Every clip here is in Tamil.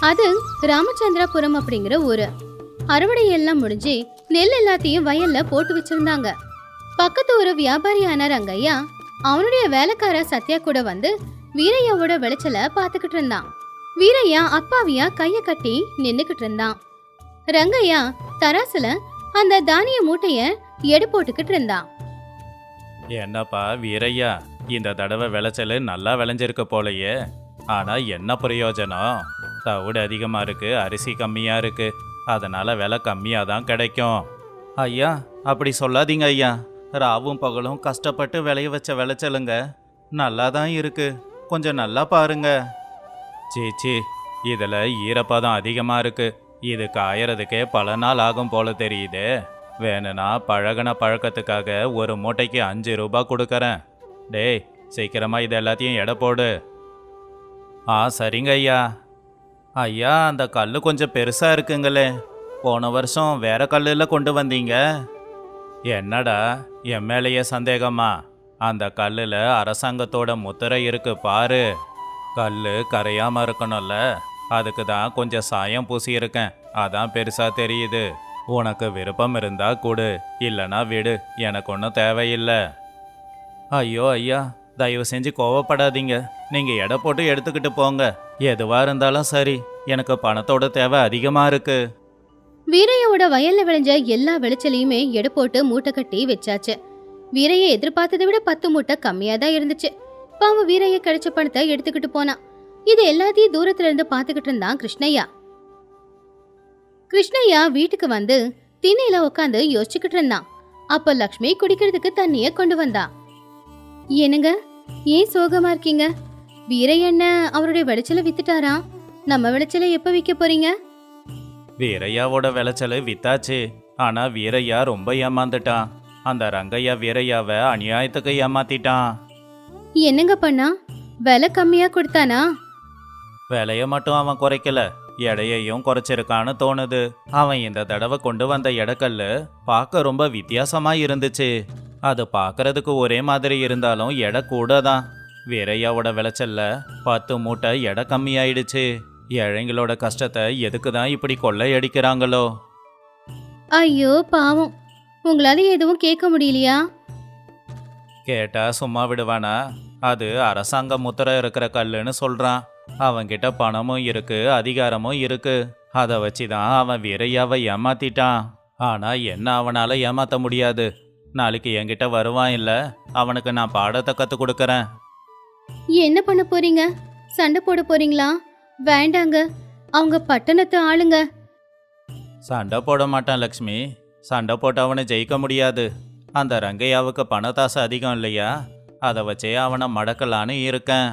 அது ராமச்சந்திரபுரம் அப்படிங்கிற ஊரு. அறுவடை எல்லாம் முடிஞ்சு நெல் எல்லாத்தையும் வயல்ல போட்டு வச்சிருந்தாங்க. பக்கத்து ஒரு வியாபாரியான ரங்கையா அவனுடைய வேலைக்கார சத்யா கூட வந்து வீரையாவோட விளைச்சல பாத்துக்கிட்டு இருந்தான். வீரையா அப்பாவியா கைய கட்டி நின்னுக்கிட்டு இருந்தான். ரங்கையா தராசுல அந்த தானிய மூட்டைய எடை போட்டுக்கிட்டு இருந்தான். என்னப்பா வீரையா, இந்த தடவை விளைச்சல் நல்லா விளைஞ்சிருக்க போலையே. ஆனா என்ன பிரயோஜனம்? தவிடு அதிகமா இருக்கு, அரிசி கம்மியா இருக்கு. அதனால விலை கம்மியா தான் கிடைக்கும். ஐயா அப்படி சொல்லாதீங்க ஐயா. ராவும் பகலும் கஷ்டப்பட்டு விளைய வச்ச விளைச்சலுங்க நல்லா தான் இருக்கு. கொஞ்சம் நல்லா பாருங்க. சீச்சி, இதில் ஈரப்பதம் அதிகமாக இருக்கு. இது காயறதுக்கே பல நாள் ஆகும் போல தெரியுது. வேணும்னா பழகின பழக்கத்துக்காக ஒரு மூட்டைக்கு 5 ரூபாய் கொடுக்கறேன். டேய், சீக்கிரமா இது எல்லாத்தையும் எடை போடு. சரிங்க ஐயா. ஐயா, அந்த கல் கொஞ்சம் பெருசாக இருக்குங்களே. போன வருஷம் வேற கல்லில் கொண்டு வந்தீங்க. என்னடா என் மேலேயே சந்தேகமா? அந்த கல்லில் அரசாங்கத்தோட முத்திரை இருக்கு பாரு. கல் கரையாமல் இருக்கணும்ல, அதுக்கு தான் கொஞ்சம் சாயம் பூசியிருக்கேன். அதான் பெருசாக தெரியுது. உனக்கு விருப்பம் இருந்தா கொடு, இல்லைனா விடு. எனக்கு ஒன்றும் தேவையில்லை. ஐயோ ஐயா, தயவு செஞ்சு கோவப்படாதீங்க. நீங்கள் எடை போட்டு எடுத்துக்கிட்டு போங்க. எதுவாக இருந்தாலும் சரி, எனக்கு பணத்தோட தேவை அதிகமாக இருக்கு. வீரையோட வயல்ல விளைஞ்ச எல்லா விளைச்சலையுமே எடை போட்டு மூட்டை கட்டி வச்சாச்சு. வீரைய எதிர்பார்த்ததை விட 10 மூட்டை கம்மியா தான் இருந்துச்சு. பாவம் வீரைய கிடைச்ச பணத்தை எடுத்துக்கிட்டு போனான். இது எல்லாத்தையும் தூரத்துல இருந்து பாத்துக்கிட்டு இருந்தான் கிருஷ்ணய்யா. கிருஷ்ணய்யா வீட்டுக்கு வந்து திண்ணையில உட்காந்து யோசிச்சுக்கிட்டு இருந்தான். அப்ப லக்ஷ்மி குடிக்கிறதுக்கு தண்ணிய கொண்டு வந்தா. என்னங்க, ஏன் சோகமா இருக்கீங்க? வீரையண்ண அவருடைய விளைச்சலை வித்துட்டாரா? நம்ம விளைச்சலை எப்ப விற்க போறீங்க? வீரையாவோட விளைச்சல் வித்தாச்சு. ஆனா வீரையா ரொம்ப ஏமாந்துட்டான். அந்த ரங்கையா வீரையாவை அநியாயத்துக்கு ஏமாத்திட்டான். என்னங்க பண்ணா? விலை கம்மியா கொடுத்தானா? விலைய மட்டும் அவன் குறைக்கல, எடையையும் குறைச்சிருக்கான்னு தோணுது. அவன் இந்த தடவை கொண்டு வந்த எடைக்கல்லு பார்க்க ரொம்ப வித்தியாசமா இருந்துச்சு. அது பார்க்கறதுக்கு ஒரே மாதிரி இருந்தாலும் எடை கூட தான். வீரையாவோட விளைச்சல்ல 10 மூட்டை எடை கம்மியாயிடுச்சு. ஏழைங்களோட கஷ்டத்தை எதுக்கு தான் இப்படி கொள்ளையடிக்கிறாங்களோ? ஐயோ பாவம், உங்களால எதுவும் கேட்க முடியலையா? கேட்டா சும்மா விடுவானா? அது அரசாங்க முத்திரை இருக்கிற கல்லுன்னு சொல்றான். அவன்கிட்ட பணமும் இருக்கு, அதிகாரமும் இருக்கு. அதை வச்சுதான் அவன் வீரையாவை ஏமாத்திட்டான். ஆனா என்ன அவனால ஏமாத்த முடியாது? நாளைக்கு என்கிட்ட வருவான் இல்ல, அவனுக்கு நான் பாடத்தை கத்து கொடுக்கறேன். என்ன பண்ண போறீங்க? சண்டை போட போறீங்களா? வேண்டாங்க, அவங்க பட்டணத்து ஆளுங்க. சண்டை போட மாட்டான் லக்ஷ்மி. சண்டை போட்டு அவனை ஜெயிக்க முடியாது. அந்த ரங்கையாவுக்கு பணத்தாசை அதிகம் இல்லையா? அதை வச்சே அவனை மடக்கலான்னு இருக்கேன்.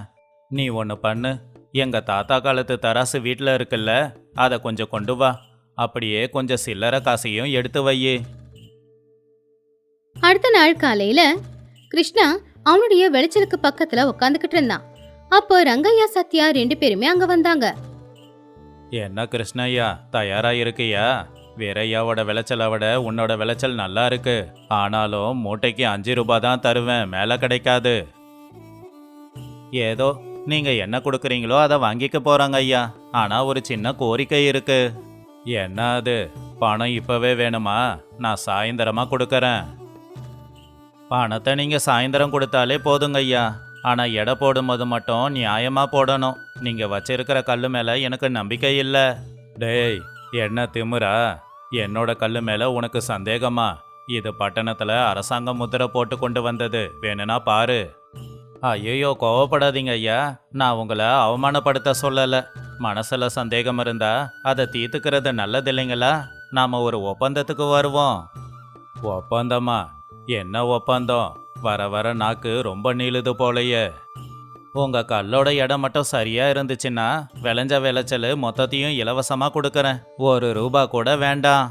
நீ ஒன்று பண்ணு, எங்கள் தாத்தா காலத்து தராசு வீட்டில் இருக்குல்ல, அதை கொஞ்சம் கொண்டு வா. அப்படியே கொஞ்சம் சில்லறை காசையும் எடுத்து வையே. அடுத்த நாள் காலையில கிருஷ்ணா அவனுடைய விளைச்சலுக்கு பக்கத்துல உட்காந்துக்கிட்டு இருந்தான். அப்போ ரங்கையா சத்யா 2 பேருமே அங்க வந்தாங்க. என்ன கிருஷ்ணய்யா, தயாரா இருக்கியா? வீரையாவோட விளைச்சலை விட உன்னோட விளைச்சல் நல்லா இருக்கு. ஆனாலும் மூட்டைக்கு 5 ரூபாய் தான் தருவேன், மேலே கிடைக்காது. ஏதோ நீங்க என்ன கொடுக்குறீங்களோ அதை வாங்கிக்க போறாங்க ஐயா. ஆனா ஒரு சின்ன கோரிக்கை இருக்கு. என்ன அது? பணம் இப்பவே வேணுமா? நான் சாயந்தரமா கொடுக்கறேன். பணத்தை நீங்க சாயந்தரம் கொடுத்தாலே போதுங்க ஐயா. ஆனா எடை போடும்போது மட்டும் நியாயமா போடணும். நீங்க வச்சிருக்கிற கல்லு மேல எனக்கு நம்பிக்கை இல்லை. டேய், என்ன திமுறா? என்னோட கல்லு மேல உனக்கு சந்தேகமா? இது பட்டணத்துல அரசாங்க முத்திரை போட்டு கொண்டு வந்தது, வேணும்னா பாரு. ஐயோ, கோவப்படாதீங்க ஐயா. நான் உங்களை அவமானப்படுத்த சொல்லலை. மனசுல சந்தேகம் இருந்தா அதை தீர்த்துக்கிறது நல்லது இல்லைங்களா? நாம ஒரு ஒப்பந்தத்துக்கு வருவோம். ஒப்பந்தமா? என்ன ஒப்பந்தம்? வர வர நாக்கு ரொம்ப நீளுது போலையே. உங்க கல்லோட இடம் மட்டும் சரியா இருந்துச்சுன்னா விளைஞ்ச விளைச்சல் மொத்தத்தையும் இலவசமா கொடுக்கறேன். 1 ரூபாய் கூட வேண்டாம்.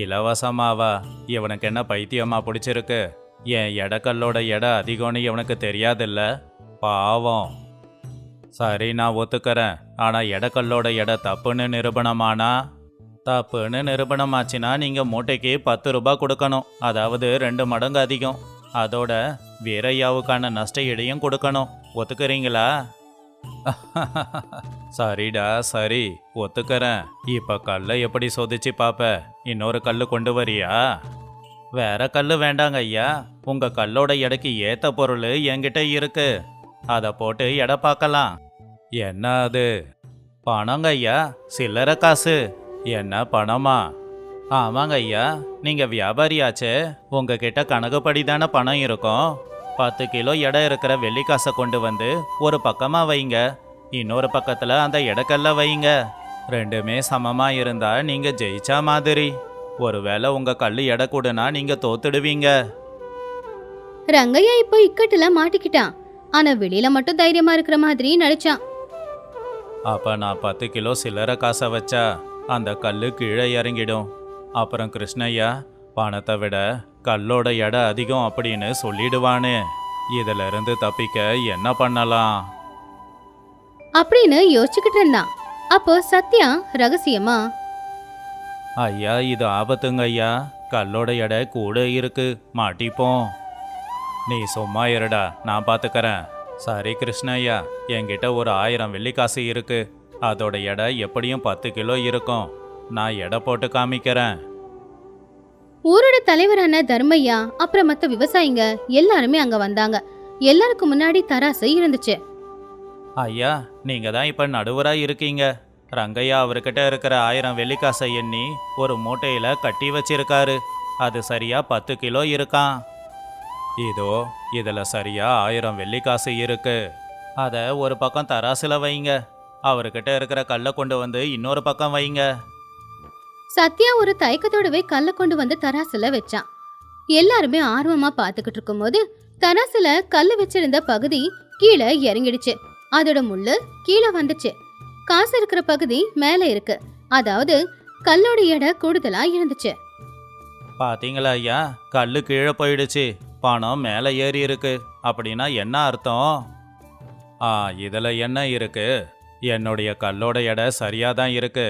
இலவசமாவா? இவனுக்கு என்ன பைத்தியமா பிடிச்சிருக்கு? என் எடைக்கல்லோட எடை அதிகம்னு இவனுக்கு தெரியாதில்ல, பாவம். சரி, நான் ஒத்துக்கிறேன். ஆனா எடைக்கல்லோட எடை தப்புன்னு நிரூபணமானா? தப்புன்னு நிரூபணமாச்சுன்னா நீங்க மூட்டைக்கு 10 ரூபாய் கொடுக்கணும். அதாவது 2 மடங்கு அதிகம். அதோட வீரையாவுக்கான நஷ்ட ஈடையும் கொடுக்கணும். ஒத்துக்கிறீங்களா? சரிடா சரி, ஒத்துக்கறேன். இப்ப கல்லை எப்படி சோதிச்சு பாப்ப? இன்னொரு கல்லு கொண்டு வரியா? வேற கல்லு வேண்டாங்க ஐயா. உங்க கல்லோட எடைக்கு ஏத்த பொருள் என்கிட்ட இருக்கு. அதை போட்டு எடை பார்க்கலாம். என்ன அது? பணங்க ஐயா, சில்லறை காசு. என்ன பணமா? ஆமாங்க ஐயா, நீங்க வியாபாரியாச்சே, உங்ககிட்ட கணக்குப்படி தானே பணம் இருக்கும். 10 கிலோ எடை இருக்கிற வெள்ளிக்காசை கொண்டு வந்து ஒரு பக்கமா வைங்க, இன்னொரு பக்கத்துல அந்த எடைக்கல்ல வைங்க. ரெண்டுமே சமமா இருந்தா நீங்க ஜெயிச்சா மாதிரி. ஒருவேளை உங்க கல்லு எடை கூடனா நீங்க தோத்துடுவீங்க. ரங்கையா இப்போ இக்கட்டுல மாட்டிக்கிட்டான். ஆனா வெளியில மட்டும் தைரியமா இருக்கிற மாதிரி நடிச்சான். அப்ப நான் 10 கிலோ சில்லறை காசை வச்சா அந்த கல்லு கீழே இறங்கிடும். அப்புறம் கிருஷ்ணய்யா பணத்தை விட கல்லோட எடை அதிகம் அப்படின்னு சொல்லிடுவானு. இதுல இருந்து தப்பிக்க என்ன பண்ணலாம் அப்படின்னு யோசிச்சுக்கிட்டு இருந்தான். அப்போ சத்யா ரகசியமா, ஐயா இது ஆபத்துங்க ஐயா, கல்லோட எடை கூட இருக்கு, மாட்டிப்போம். நீ சும்மா இருடா, நான் பார்த்துக்கறேன். சரி கிருஷ்ணய்யா, என்கிட்ட ஒரு 1000 வெள்ளிக்காசு இருக்கு. அதோட எடை எப்படியும் 10 கிலோ இருக்கும். நான் எடை போட்டு காமிக்கிறேன். ஊரோட தலைவரான தர்மையா அப்புறம் மத்த விவசாயிங்க எல்லாருமே அங்க வந்தாங்க. எல்லாருக்கும் முன்னாடி தராசு இருந்துச்சு. ஐயா நீங்க தான் இப்ப நடுவரா இருக்கீங்க. ரங்கையா அவர்கிட்ட இருக்கிற 1000 வெள்ளிக்காசை எண்ணி ஒரு மூட்டையில கட்டி வச்சிருக்காரு. அது சரியா 10 கிலோ இருக்கான். இதோ இதுல சரியா 1000 வெள்ளிக்காசு இருக்கு. அத ஒரு பக்கம் தராசுல வைங்க. அவர்கிட்ட இருக்கிற கல்லை கொண்டு வந்து இன்னொரு பக்கம் வைங்க. சத்யா ஒரு தயக்கத்தோடவே கல்ல கொண்டு வந்து தராசுல வச்சான். எல்லாருமே ஆர்வமா பாத்துக்கிட்டு இருக்கும்போது தராசுல கல்லு வச்சிருந்த பகுதி கீழே இறங்கிடுச்சு. அதோட முள்ளு கீழே வந்துச்சு. காசு இருக்கிற பகுதி மேல இருக்கு. அதாவது கல்லோட எடை கூடுதலா இருந்துச்சு. பாத்தீங்களா ஐயா, கல்லு கீழே போயிடுச்சு, பணம் மேலே ஏறி இருக்கு. அப்படின்னா என்ன அர்த்தம்? இதுல என்ன இருக்கு? என்னுடைய கல்லோட எடை சரியா தான் இருக்கு.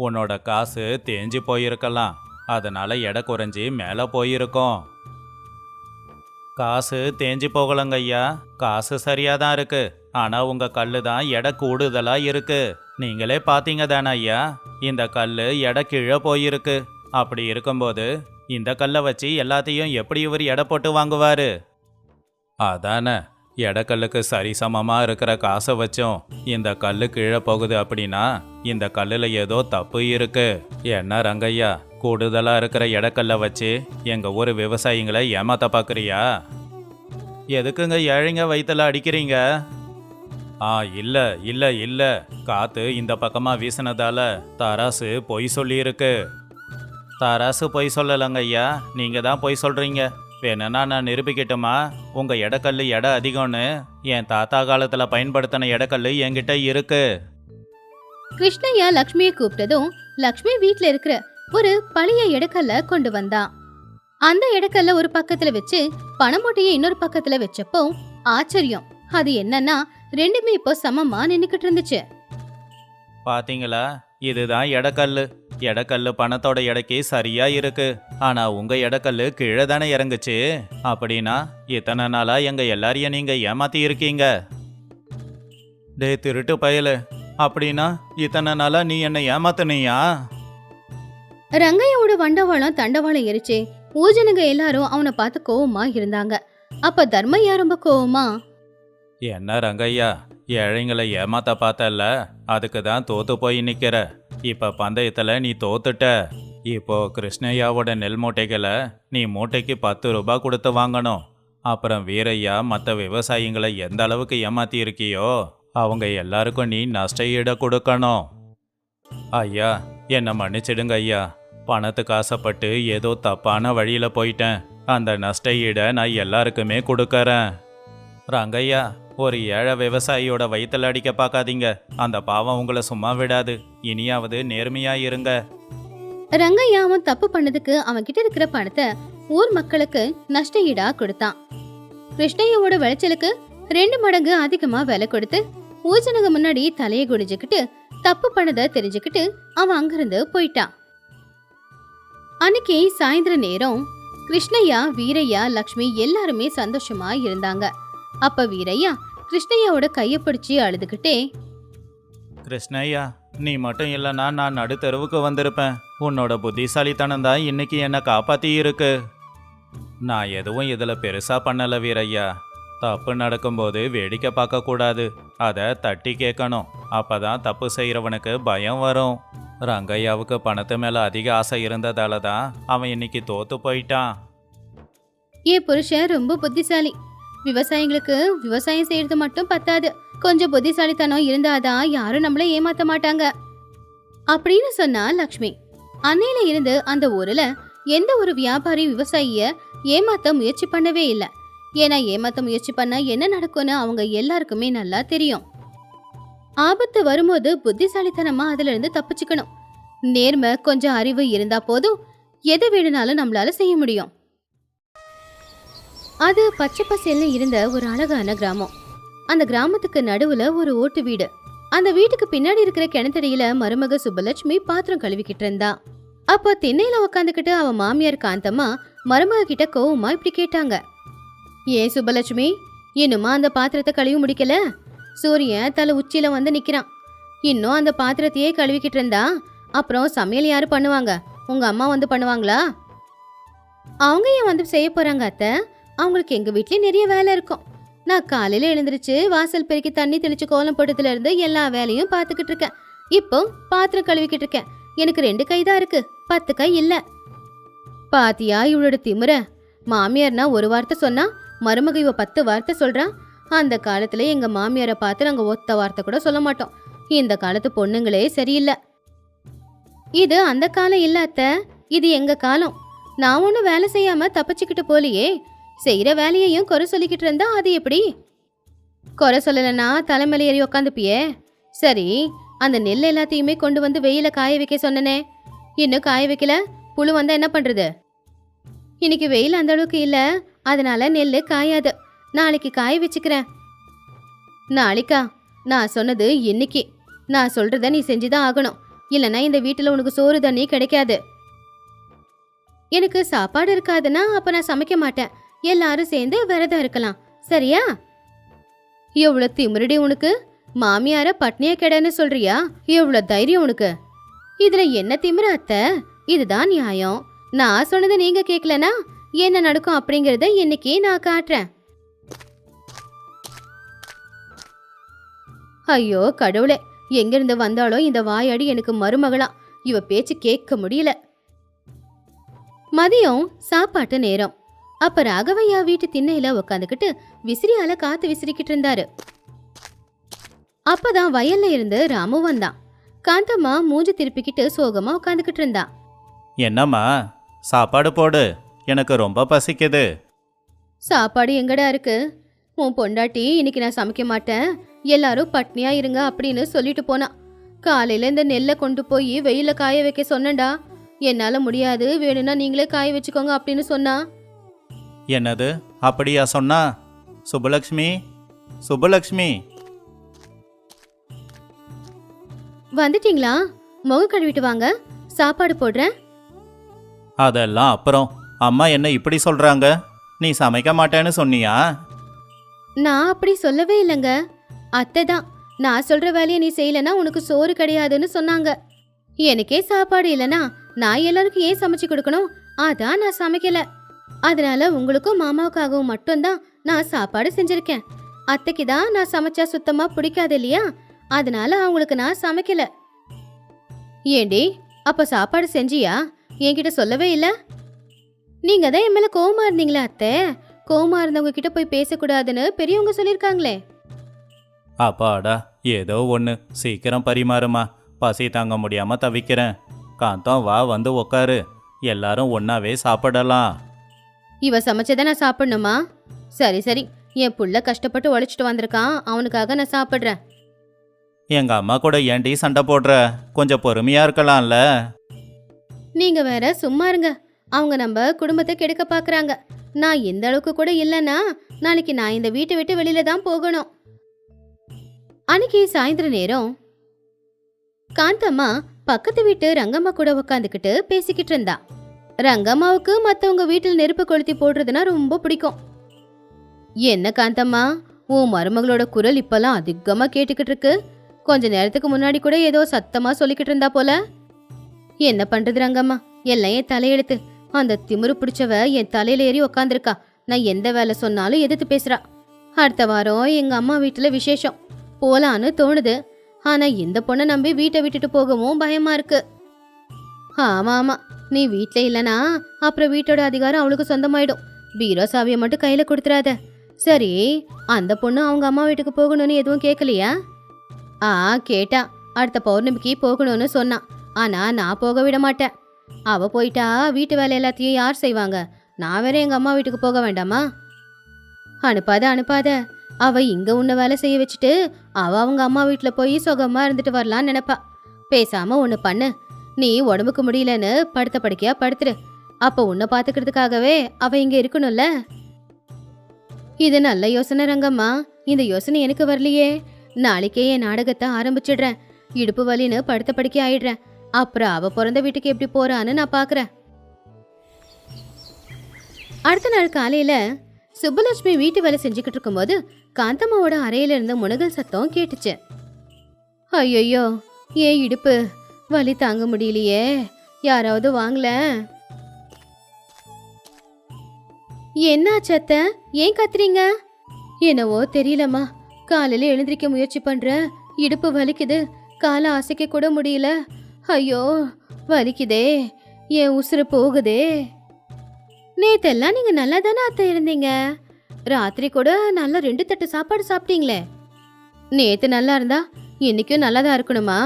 உன்னோட காசு தேஞ்சு போயிருக்கலாம், அதனால எடை குறைஞ்சி மேலே போயிருக்கும். காசு தேஞ்சு போகலங்க ஐயா, காசு சரியா தான் இருக்கு. ஆனா உங்க கல்லு தான் எடை கூடுதலா இருக்கு. நீங்களே பாத்தீங்க தானே ஐயா, இந்த கல்லு எடை கீழே போயிருக்கு. அப்படி இருக்கும்போது இந்த கல்லை வச்சு எல்லாத்தையும் எப்படி இவர் எடை போட்டு வாங்குவாரு? அதானே, எடைக்கல்லுக்கு சரிசமமா இருக்கிற காசை வச்சும் இந்த கல்லு கீழே போகுது அப்படின்னா இந்த கல்லுல ஏதோ தப்பு இருக்கு. என்ன ரங்கையா, கூடுதலா இருக்கிற எடைக்கல்லை வச்சு எங்க ஊர் விவசாயிங்களை ஏமாத்த பாக்குறியா? எதுக்குங்க ஏழைங்க வயிற்றுல அடிக்கிறீங்க? இல்ல இல்ல இல்ல, காத்து இந்த பக்கமா வீசினதால தராசு பொய் சொல்லி இருக்கு. தராசு பொய் சொல்லலங்க ஐயா, நீங்க தான் பொய் சொல்றீங்க. வேணும்னா நான் நிரூபிக்கட்டுமா? உங்க எடைக்கல்லு எடை அதிகம்னு என் தாத்தா காலத்துல பயன்படுத்தின எடைக்கல்லு என்கிட்ட இருக்கு. கிருஷ்ணய்யா லக்ஷ்மியை கூப்பிட்டதும் லக்ஷ்மி வீட்ல இருக்கிற ஒரு பழைய எடைக்கல்ல கொண்டு வந்தான். அந்த எடைக்கல்ல ஒரு பக்கத்துல வச்சு பணமூட்டையை இன்னொரு பக்கத்துல வச்சப்போ ஆச்சரியம். அது என்னன்னா ரெண்டுமே இப்போ சமமா நின்னுக்கிட்டு இருந்துச்சு. பாத்தீங்களா, இதுதான் எடைக்கல்லு. எடைக்கல்லு பணத்தோட எடைக்கு சரியா இருக்கு. ஆனா உங்க எடைக்கல்லு கீழே தானே இறங்குச்சு. அப்படின்னா இத்தனை நாளா எங்க எல்லாரையும் நீங்க ஏமாத்தி இருக்கீங்க. டே திருட்டு பயலு, அப்படின்னா இத்தனை நாளா நீ என்னை ஏமாத்துனியா? ரங்கையோட வண்டவாளம் தண்டவாளம் எரிச்சு ஊஜனுங்க எல்லாரும் அவனை பார்த்து கோவமா இருந்தாங்க. அப்ப தர்மையா ரொம்ப கோவமா, என்ன ரங்கையா, ஏழைங்களை ஏமாத்த பார்த்தல்ல, அதுக்கு தான் தோத்து போய் நிக்கிற. இப்ப பந்தயத்துல நீ தோத்துட்ட. இப்போ கிருஷ்ணய்யாவோட நெல் மூட்டைகளை நீ மூட்டைக்கு 10 ரூபாய் கொடுத்து வாங்கணும். அப்புறம் வீரையா மற்ற விவசாயிங்களை எந்த அளவுக்கு ஏமாத்தி இருக்கியோ அவங்க எல்லாருக்கும் நீ நஷ்ட ஈட கொடுக்கணும். ஐயா என்னை மன்னிச்சிடுங்க ஐயா, பணத்துக்கு ஆசைப்பட்டு ஏதோ தப்பான வழியில போயிட்டேன். அந்த நஷ்ட ஈட நான் எல்லாருக்குமே கொடுக்கறேன். ரங்கையா, ஒரு ஏழை விவசாயியோட வயிற்றுல அடிக்க பார்க்காதீங்க. அந்த பாவம் உங்களை சும்மா விடாது. இனியாவது நேர்மையா இருங்க. ரங்கையா அவன் தப்பு பண்ணதுக்கு அவன் கிட்ட இருக்கிற பணத்தை ஊர் மக்களுக்கு நஷ்ட ஈடா கொடுத்தான். கிருஷ்ணய்யாவோட விளைச்சலுக்கு 2 மடங்கு அதிகமா விலை கொடுத்து ஊஜனுங்க முன்னாடி தலையை குடிஞ்சுக்கிட்டு தப்பு பண்ணதை தெரிஞ்சுக்கிட்டு அவன் அங்கிருந்து போயிட்டான். அன்னைக்கு சாயந்தர நேரம் கிருஷ்ணய்யா, வீரையா, லக்ஷ்மி எல்லாருமே சந்தோஷமா இருந்தாங்க. அப்ப வீரையா கிருஷ்ணய்யாவோட கைய பிடிச்சி அழுதுகிட்டே, கிருஷ்ணய்யா, நீ மட்டும் இல்லைன்னா நான் நடுத்தெருவுக்கு வந்திருப்பேன். உன்னோட புத்திசாலித்தனம் தான் இன்னைக்கு என்னை காப்பாத்தி இருக்கு. நான் எதுவும் இதில் பெருசா பண்ணல வீரையா. தப்பு நடக்கும்போது வேடிக்கை பார்க்கக்கூடாது, அதை தட்டி கேட்கணும். அப்பதான் தப்பு செய்கிறவனுக்கு பயம் வரும். ரங்கையாவுக்கு பணத்து மேலே அதிக ஆசை இருந்ததால தான் அவன் இன்னைக்கு தோத்து போயிட்டான். என் புருஷன் ரொம்ப புத்திசாலி. விவசாயிங்களுக்கு விவசாயம் செய்யறது மட்டும் பத்தாது, கொஞ்சம் புத்திசாலித்தனம் இருந்தாதான் யாரும் நம்மள ஏமாத்த மாட்டாங்க அப்படின்னு சொன்னா லக்ஷ்மி. அன்னையில இருந்து அந்த ஊர்ல எந்த ஒரு வியாபாரி விவசாயிய ஏமாத்த முயற்சி பண்ணவே இல்லை. ஏன்னா ஏமாத்த முயற்சி பண்ண என்ன நடக்கும்னு அவங்க எல்லாருக்குமே நல்லா தெரியும். ஆபத்து வரும்போது புத்திசாலித்தனமா அதுல இருந்து தப்பிச்சுக்கணும். நேர்மை கொஞ்சம் அறிவு இருந்தா போதும், எது வேணும்னாலும் நம்மளால செய்ய முடியும். அது பச்சை பசேல்னு இருந்த ஒரு அழகான கிராமம். அந்த கிராமத்துக்கு நடுவுல ஒரு ஓட்டு வீடு. அந்த வீட்டுக்கு பின்னாடி இருக்கிற கிணத்தடியில மருமக சுப்பலட்சுமி பாத்திரம் கழுவிக்கிட்டு இருந்தா. அப்போ திண்ணையில உக்காந்துக்கிட்டு அவ மாமியார் காந்தம்மா மருமக கிட்ட கோவமா இப்படி கேட்டாங்க, ஏன் சுப்பலட்சுமி, இன்னுமா அந்த பாத்திரத்தை கழுவி முடிக்கல? சூரியன் தலை உச்சியில வந்து நிக்கிறான், இன்னும் அந்த பாத்திரத்தையே கழுவிக்கிட்டு இருந்தா அப்புறம் சமையல் யாரு பண்ணுவாங்க? உங்க அம்மா வந்து பண்ணுவாங்களா? அவங்க ஏன் வந்து செய்ய போறாங்க அத்தை? அவங்களுக்கு எங்க வீட்லயே நிறைய வேலை இருக்கும். நான் காலையில எழுந்திருச்சு வாசல் பெருக்கி தண்ணி தெளிச்சு கோலம் போட்டதுல இருந்து எல்லா வேலையும் பார்த்துக்கிட்டு இருக்கேன். இப்போ பாத்திரம் கழுவிக்கிட்டு இருக்கேன். எனக்கு 2 கை தான் இருக்கு, 10 கை இல்ல. பாத்தியா இவளோட திமிர? மாமியார்னா ஒரு வார்த்தை சொன்னா மருமக இவ 10 வார்த்தை சொல்றா. அந்த காலத்துல எங்க மாமியாரை பார்த்து நாங்க ஒத்த வார்த்தை கூட சொல்ல மாட்டோம். இந்த காலத்து பொண்ணுங்களே சரியில்லை. இது அந்த காலம் இல்ல அத்தை, இது எங்க காலம். நான் ஒன்னும் வேலை செய்யாம தப்பிச்சுக்கிட்டு போலியே. செய்யற வேலையையும் குறை சொல்லிக்கிட்டு இருந்தா அது எப்படி? குறை சொல்லலைன்னா தலைமையில ஏறி உக்காந்துப்பியே. சரி, அந்த நெல் எல்லாத்தையுமே கொண்டு வந்து வெயில காய வைக்க சொன்னனே, இன்னும் காய வைக்கல. புழு வந்தா என்ன பண்றது? இன்னைக்கு வெயில் அந்த அளவுக்கு இல்ல, அதனால நெல் காயாது. நாளைக்கு காய வச்சுக்கிறேன். நாளைக்கா? நான் சொன்னது இன்னைக்கு. நான் சொல்றத நீ செஞ்சுதான் ஆகணும், இல்லைன்னா இந்த வீட்டுல உனக்கு சோறு தண்ணி கிடைக்காது. எனக்கு சாப்பாடு இருக்காதுன்னா அப்ப நான் சமைக்க மாட்டேன். எல்லாரும் சேர்ந்து விரதம் இருக்கலாம், சரியா? எவ்வளவு திமிருடி உனக்கு! மாமியார பட்னியா கெடன்னு சொல்றியா? எவ்வளவு தைரியம் உனக்கு! இதுல என்ன திமிரு அத்தை? இதுதான் நியாயம். நான் சொன்னதை நீங்க கேட்கலனா என்ன நடக்கும் அப்படிங்கறத இன்னைக்கு நான் காட்டுறேன். ஐயோ கடவுளே, எங்கிருந்து வந்தாலும் இந்த வாயாடி எனக்கு மருமகளா? இவ பேச்சு கேட்க முடியல. மதியம் சாப்பாட்டு நேரம். அப்ப ராகவையா வீட்டு திண்ணையில உக்காந்துக்கிட்டு விசிறியால காத்து விசிறிக்கிட்டு இருந்தாரு. அப்பதான் வயல்ல இருந்து ராமு வந்தான். காந்தம்மா மூஞ்சி திருப்பிக்கிட்டு சோகமா உட்காந்துக்கிட்டு இருந்தா. என்னம்மா, சாப்பாடு போடு, எனக்கு ரொம்ப பசிக்குது. சாப்பாடு எங்கடா இருக்கு? உன் பொண்டாட்டி இன்னைக்கு நான் சமைக்க மாட்டேன், எல்லாரும் பட்னியா இருங்க அப்படின்னு சொல்லிட்டு போனா. காலையில இந்த நெல்லை கொண்டு போய் வெயில காய வைக்க சொன்னேன்டா. என்னால முடியாது, வேணும்னா நீங்களே காய வச்சுக்கோங்க அப்படின்னு சொன்னா. என்னது, அப்படியா சொன்னா? சுப்புலக்ஷ்மி, சுப்புலக்ஷ்மி, வந்துட்டீங்களா? முகம் கழுவிட்டு வாங்க, சாப்பாடு போடுறேன். அதெல்லாம் அப்புறம். அம்மா என்ன இப்படி சொல்றாங்க? நீ சமைக்க மாட்டேன்னு சொன்னியா? நான் அப்படி சொல்லவே இல்லைங்க. அத்தை தான் நான் சொல்ற வேலையை நீ செய்யலனா உனக்கு சோறு கிடையாதுன்னு சொன்னாங்க. எனக்கே சாப்பாடு இல்லைனா நான் எல்லாருக்கும் ஏன் சமைச்சு கொடுக்கணும்? அதான் நான் சமைக்கல. அதனால உங்களுக்கும் மாமாவுக்காகவும் மட்டும்தான் நான் சாப்பாடு செஞ்சிருக்கேன். அத்தைக்கு தான் நான் சமைச்சா சுத்தமா பிடிக்காது இல்லையா, அதனால அவங்களுக்கு நான் சமைக்கல. ஏண்டி, அப்ப சாப்பாடு செஞ்சியா? என்கிட்ட சொல்லவே இல்ல. நீங்க தான் என் மேல கோவமா இருந்தீங்களா அத்தை? கோவமா இருந்தவங்க கிட்ட போய் பேசக்கூடாதுன்னு பெரியவங்க சொல்லிருக்காங்களே. அப்பாடா, ஏதோ ஒன்று, சீக்கிரம் பரிமாறுமா, பசி தாங்க முடியாம தவிக்கிறேன். காந்தம் வா, வந்து உக்காரு, எல்லாரும் ஒன்னாவே சாப்பிடலாம். இவ சமைச்சதை நான் சாப்பிடணுமா? சரி சரி, என் புள்ள கஷ்டப்பட்டு உழைச்சிட்டு வந்திருக்கான், அவனுக்காக நான் சாப்பிடுறேன். எங்க அம்மா கூட ஏன்டி சண்டை போடுற? கொஞ்சம் பொறுமையா இருக்கலாம்ல. நீங்க வேற சும்மா இருங்க. அவங்க நம்ம குடும்பத்தை கெடுக்க பாக்குறாங்க. நான் எந்த அளவுக்கு கூட இல்லைன்னா நாளைக்கு நான் இந்த வீட்டை விட்டு வெளியில தான் போகணும். அன்னைக்கு சாயந்தர நேரம் காந்தம்மா பக்கத்து வீட்டு ரங்கம்மா கூட உட்காந்துக்கிட்டு பேசிக்கிட்டு இருந்தா. ரங்கம்மாவுக்கு மத்தவங்க வீட்டில் நெருப்பு கொளுத்தி போடுறதுன்னா ரொம்ப பிடிக்கும். என்ன காந்தம்மா, உன் மருமகளோட குரல் இப்பெல்லாம் அதிகமா கேட்டுக்கிட்டு இருக்கு. கொஞ்ச நேரத்துக்கு முன்னாடி கூட ஏதோ சத்தமா சொல்லிக்கிட்டு இருந்தா போல. என்ன பண்றது ரங்கம்மா, எல்லாம் என் தலையெடுத்து. அந்த திமிரு பிடிச்சவ என் தலையில ஏறி உக்காந்துருக்கா. நான் எந்த வேலை சொன்னாலும் எதிர்த்து பேசுறா. அடுத்த வாரம் எங்க அம்மா வீட்டுல விசேஷம், போலான்னு தோணுது. ஆனா இந்த பொண்ணை நம்பி வீட்டை விட்டுட்டு போகவும் பயமா இருக்கு. ஆமா ஆமா, நீ வீட்ல இல்லனா அப்புறம் வீட்டோட அதிகாரம் அவளுக்கு சொந்தமாயிடும். பீரோ சாவியை மட்டும் கையில கொடுத்துறாத. சரி, அந்த பொண்ணு அவங்க அம்மா வீட்டுக்கு போகணும்னு எதுவும் கேட்கலையா? கேட்டா. அடுத்த பௌர்ணமிக்கு போகணும்னு சொன்னான். ஆனா நான் போக விட மாட்டேன். அவ போயிட்டா வீட்டு வேலை எல்லாத்தையும் யார் செய்வாங்க? நான் வேற எங்க அம்மா வீட்டுக்கு போக வேண்டாமா? அனுப்பாத. அவ இங்க உன்ன வேலை செய்ய வச்சுட்டு அவ அவங்க அம்மா வீட்டுல போய் சுகமா இருந்துட்டு வரலான்னு நினைப்பா. பேசாம ஒண்ணு பண்ணு, நீ உடம்புக்கு முடியலன்னு படுத்த படுக்கையா படுத்துரு. அப்ப உன்னை பாத்துக்கிறதுக்காகவே அவ இங்க இருக்கணும்ல. இது நல்ல யோசனை ரங்கம்மா. இந்த யோசனை எனக்கு வரலையே. நாளைக்கே என் நாடகத்தை ஆரம்பிச்சிடுறேன். இடுப்பு வலின்னு படுத்த படுக்கை ஆயிடுறேன். அப்புறம் அவ பிறந்த வீட்டுக்கு எப்படி போறான்னு நான் பாக்குறேன். அடுத்த நாள் காலையில சுப்புலட்சுமி வீட்டு வேலை செஞ்சுக்கிட்டு இருக்கும்போது காந்தம்மாவோட அறையில இருந்து முனகல் சத்தம் கேட்டுச்சு. ஐயோ, ஏன் இடுப்பு வலி தாங்க முடியலையே, யாராவது வாங்கல. என்னாச்சு அத்தை, ஏன் கத்துறீங்க? என்னவோ தெரியலம்மா, காலையில எழுந்திருக்க முயற்சி பண்ற, இடுப்பு வலிக்குது, காலை அசைக்க கூட முடியல. ஐயோ வலிக்குதே, என் உசுறு போகுதே. நேத்தெல்லாம் நீங்க நல்லா தானே அத்தை இருந்தீங்க? ராத்திரி கூட நல்லா 2 தட்டு சாப்பாடு சாப்பிட்டீங்களே. நேத்து நல்லா இருந்தா இன்னைக்கும் நல்லா தான் இருக்கணுமா?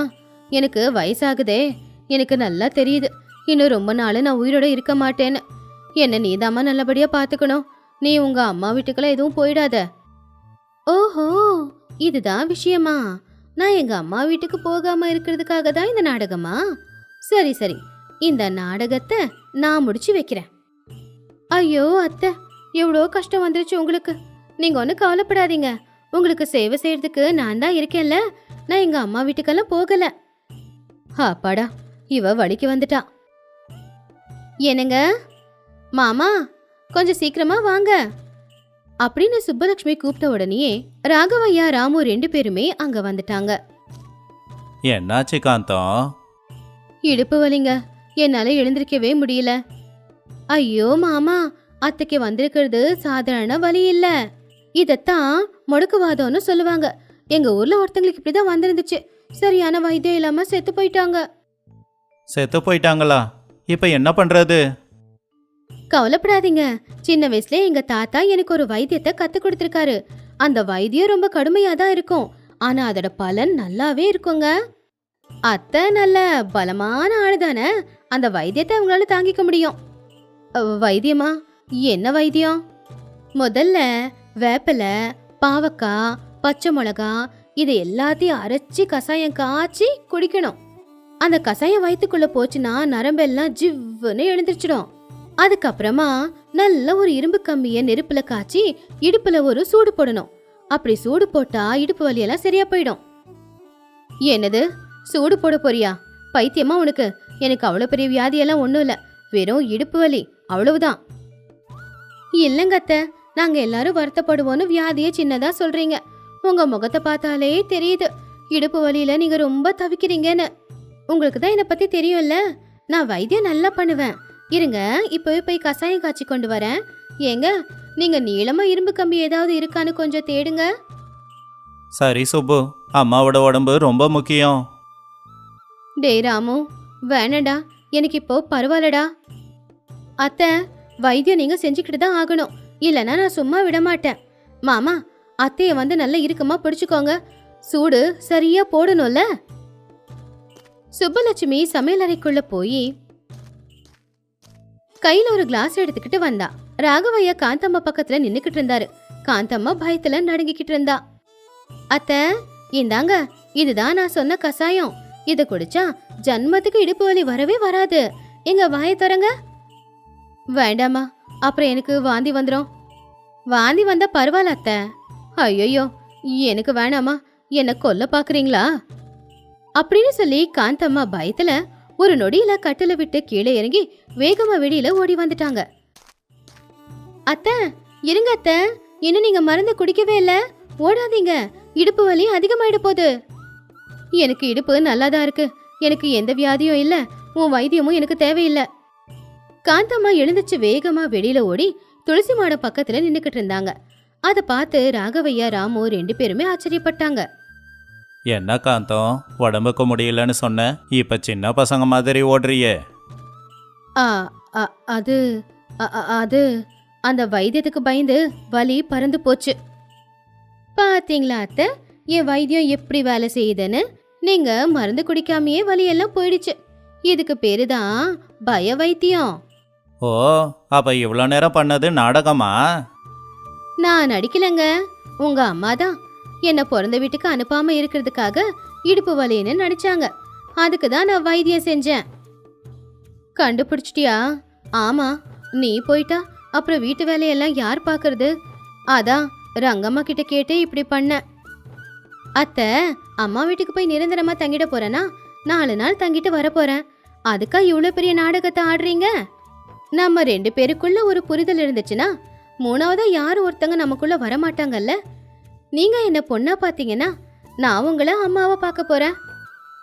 எனக்கு வயசாகுதே, எனக்கு நல்லா தெரியுது. இன்னும் ரொம்ப நாள் நான் உயிரோட இருக்க மாட்டேன்னு. என்ன நீதாம்மா நல்லபடியா பாத்துக்கணும். நீ உங்க அம்மா வீட்டுக்கெல்லாம் எதுவும் போயிடாத. ஓஹோ, இதுதான் விஷயமா? நான் எங்க அம்மா வீட்டுக்கு போகாம இருக்கிறதுக்காக தான் இந்த நாடகமா? சரி சரி, இந்த நாடகத்தை நான் முடிச்சு வைக்கிறேன். ஐயோ அத்தை, எவ்வளோ கஷ்டம் வந்துருச்சு உங்களுக்கு. நீங்க ஒன்றும் கவலைப்படாதீங்க. உங்களுக்கு சேவை செய்யறதுக்கு நான் தான் இருக்கேன்ல. நான் எங்க அம்மா வீட்டுக்கெல்லாம் போகல. அப்பாடா, இவ வழிக்கு வந்துட்டா. என்னங்க மாமா, கொஞ்சம் சீக்கிரமா வாங்க அப்படின்னு சுப்பலட்சுமி கூப்பிட்ட உடனே ராகவையா ராமு 2 பேருமே அங்க வந்துட்டாங்க. என்னாச்சு காந்தம்? இடுப்பு வலிங்க, என்னால எழுந்திருக்கவே முடியல. ஐயோ மாமா, அத்தைக்கு வந்திருக்கிறது சாதாரண வலி இல்ல. இதத்தான் முடக்குவாதம்னு சொல்லுவாங்க. எங்க ஊர்ல ஒருத்தங்களுக்கு இப்படிதான் வந்திருந்துச்சு. சரியான வைத்தியம் இல்லாம செத்து போயிட்டாங்க. செத்து போயிட்டாங்களா? இப்ப என்ன பண்றது? கவலைப்படாதீங்க. சின்ன வயசுல எங்க தாத்தா எனக்கு ஒரு வைத்தியத்தை கத்து கொடுத்திருக்காரு. அந்த வைத்தியம் ரொம்ப கடுமையா தான் இருக்கும். ஆனா அதோட பலன் நல்லாவே இருக்குங்க. அத்தை நல்ல பலமான ஆளுதானே, அந்த வைத்தியத்தை அவங்களால தாங்கிக்க முடியும். வைத்தியமா? என்ன வைத்தியம்? முதல்ல வேப்பிலை, பாவக்காய், பச்சை மிளகா இது எல்லாத்தையும் அரைச்சி கசாயம் காய்ச்சி குடிக்கணும். அந்த கசாயம் வயிற்றுக்குள்ள போச்சுன்னா நரம்பெல்லாம் ஜிவ்வுன்னு எழுந்திரிச்சிடும். அதுக்கப்புறமா நல்ல ஒரு இரும்பு கம்பிய நெருப்புல காய்ச்சி இடுப்புல ஒரு சூடு போடணும். அப்படி சூடு போட்டா இடுப்பு வலியெல்லாம் சரியா போயிடும். என்னது, சூடு போட போறியா? பைத்தியமா உனக்கு? எனக்கு அவ்வளவு பெரிய வியாதியெல்லாம் ஒண்ணும் இல்ல, வெறும் இடுப்பு வலி அவ்வளவுதான். இல்லங்க அத்தை, நாங்க எல்லாரும் வருத்தப்படுவோன்னு வியாதியை சின்னதா சொல்றீங்க. உங்க முகத்தை பார்த்தாலே தெரியுது இடுப்பு வலியில நீங்க ரொம்ப தவிக்கிறீங்கன்னு. உங்களுக்கு தான் என்னை பத்தி தெரியும்ல, நான் வைத்தியம் நல்லா பண்ணுவேன். இருங்க, இப்பவே போய் கசாயம் காய்ச்சி கொண்டு வரேன். ஏங்க, நீங்க நீளமா இரும்பு கம்பி ஏதாவது இருக்கான்னு கொஞ்சம் தேடுங்க. சரி சுப்பு, அம்மாவோட உடம்பு ரொம்ப முக்கியம். டேய் ராமு, வேணடா, எனக்கு இப்போ பரவாயில்லடா. அத்தை, வைத்தியம் நீங்க செஞ்சுக்கிட்டு தான் ஆகணும், இல்லைன்னா நான் சும்மா விட மாட்டேன். மாமா, அத்தைய வந்து நல்லா இறுக்கமா பிடிச்சுக்கோங்க, சூடு சரியா போடணும்ல. சுப்பலட்சுமி சமையல் அறைக்குள்ள போய் கையில ஒரு கிளாஸ் எடுத்துக்கிட்டு வந்தா. ராகவையா காந்தம்மா பக்கத்துல நின்னுக்கிட்டு இருந்தாரு. காந்தம்மா பயத்துல நடுங்கிக்கிட்டு இருந்தா. அத்தை, இந்தாங்க, இதுதான் நான் சொன்ன கசாயம். இத குடிச்சா ஜன்மத்துக்கு இடுப்பு வலி வரவே வராது. எங்க வாயை தரங்க. வேண்டாமா, அப்புறம் எனக்கு வாந்தி வந்துடும். வாந்தி வந்தா பரவாயில்ல அத்தை. ஐயோ, எனக்கு வேணாமா, என்ன கொல்ல பாக்குறீங்களா அப்படின்னு சொல்லி காந்தம்மா பயத்துல ஒரு நொடியில கட்டில விட்டு கீழே இறங்கி வேகமா வெளியில ஓடி வந்துட்டாங்க. அத்தை, இருங்க அத்தை, இன்னும் நீங்க மருந்து குடிக்கவே இல்ல. ஓடாதீங்க, இடுப்பு வலி அதிகமாயிட போகுது. எனக்கு இடுப்பு நல்லாதான் இருக்கு, எனக்கு எந்த வியாதியும் இல்ல, உன் வைத்தியமும் எனக்கு தேவையில்லை. காந்தம்மா எழுந்துச்சு வேகமா வெளியில ஓடி துளசி மாட பக்கத்துல நின்னுக்கிட்டு இருந்தாங்க. அதை பார்த்து ராகவையா ராமு 2 பேருமே ஆச்சரியப்பட்டாங்க. என்ன காந்தம், உடம்புக்கு முடியலன்னு சொன்ன, இப்ப சின்ன பசங்க மாதிரி ஓடுறியே? ஆ அது அது அந்த வைத்தியத்துக்கு பயந்து வலி பறந்து போச்சு. பாத்தீங்களா அத்தை, என் வைத்தியம் எப்படி வேலை செய்யுதுன்னு? நீங்க மருந்து குடிக்காமையே வலியெல்லாம் போயிடுச்சு. இதுக்கு பேருதான் பய வைத்தியம். ஓ, அப்ப இவ்வளோ நேரம் பண்ணது நாடகமா? நான் நடிக்கலங்க, உங்க அம்மா தான் என்ன பிறந்த வீட்டுக்கு அனுப்பாம இருக்கிறதுக்காக இடுப்பு வலின்னு நடிச்சாங்க. அதுக்கு தான் நான் வைத்தியம் செஞ்சேன். கண்டுபிடிச்சிட்டியா? ஆமா, நீ போயிட்டா அப்புறம் வீட்டு வேலையெல்லாம் யார் பாக்குறது? அதான் ரங்கம்மா கிட்ட கேட்டு இப்படி பண்ண. அத்தை, அம்மா வீட்டுக்கு போய் நிரந்தரமா தங்கிட போறேனா? 4 நாள் தங்கிட்டு வர போறேன். அதுக்கா இவ்வளவு பெரிய நாடகத்தை ஆடுறீங்க? நம்ம 2 பேருக்குள்ள ஒரு புரிதல் இருந்துச்சுன்னா 3வதா யாரும் ஒருத்தங்க நமக்குள்ள வரமாட்டாங்கல்ல. நீங்க என்ன பொண்ணா பாத்தீங்கன்னா நான் உங்களை அம்மாவை பார்க்க போறேன்.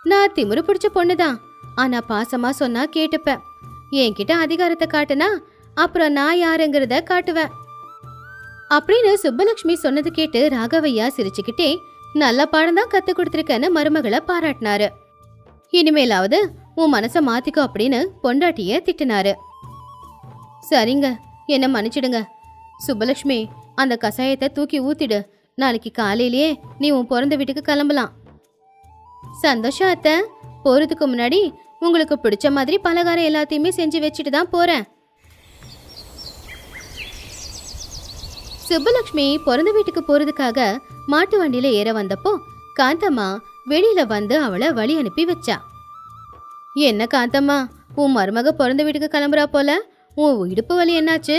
நான் திமிரு பிடிச்ச பொண்ணுதான், ஆனா பாசமா சொன்னா கேட்டுப்பேன். என்கிட்ட அதிகாரத்தை காட்டுனா அப்புறம் நான் யாருங்கிறத காட்டுவேன் அப்படின்னு சுப்பலட்சுமி சொன்னது கேட்டு ராகவையா சிரிச்சுக்கிட்டே நல்ல பாடம் தான் கத்து கொடுத்துருக்கேன்னு மருமகளை பாராட்டினாரு. இனிமேலாவது உன் மனசை மாத்திக்கோ அப்படின்னு பொண்டாட்டிய திட்டினாரு. சரிங்க, என்ன மன்னிச்சிடுங்க. சுப்பலட்சுமி, அந்த கசாயத்தை தூக்கி ஊத்திடு. நாளைக்கு காலையிலேயே நீ உன் பிறந்த வீட்டுக்கு கிளம்பலாம். சந்தோஷம் அத்தை. போறதுக்கு முன்னாடி உங்களுக்கு பிடிச்ச மாதிரி பலகாரம் எல்லாத்தையுமே செஞ்சு வச்சுட்டு தான் போறேன். சுப்பலட்சுமி பிறந்த வீட்டுக்கு போறதுக்காக மாட்டு வண்டியில ஏற வந்தப்போ காந்தம்மா வெளியில வந்து அவளை வழி அனுப்பி வச்சா. என்ன காந்தம்மா, உன் மருமக பிறந்த வீட்டுக்கு கிளம்புறா போல, உன் இடுப்பு வலி என்னாச்சு?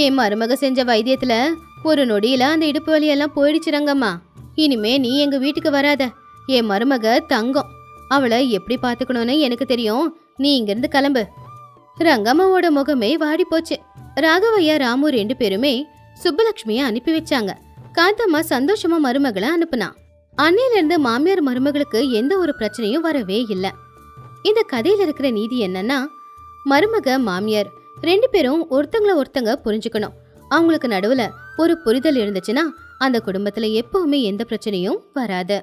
என் மருமக செஞ்ச வைத்தியத்துல ஒரு நொடியில அந்த இடுப்பு வலி எல்லாம் போயிடுச்சு ரங்கம்மா. இனிமே நீ எங்க வீட்டுக்கு வராத. என் மருமக தங்கம், அவளை எப்படி பாத்துக்கணும்னு எனக்கு தெரியும். நீ இங்கிருந்து கிளம்பு. ரங்கம்மாவோட முகமே வாடி போச்சு. ராகவையா ராமு 2 பேருமே சுப்பலட்சுமிய அனுப்பி வச்சாங்க. காந்தம்மா சந்தோஷமா மருமகளை அனுப்புனா. அன்னையில இருந்து மாமியார் மருமகளுக்கு எந்த ஒரு பிரச்சனையும் வரவே இல்லை. இந்த கதையில இருக்கிற நீதி என்னன்னா, மருமக மாமியார் 2 பேரும் ஒருத்தங்க புரிஞ்சுக்கணும். அவங்களுக்கு நடுவுல ஒரு புரிதல் இருந்துச்சுன்னா அந்த குடும்பத்துல எப்பவுமே எந்த பிரச்சனையும் வராது.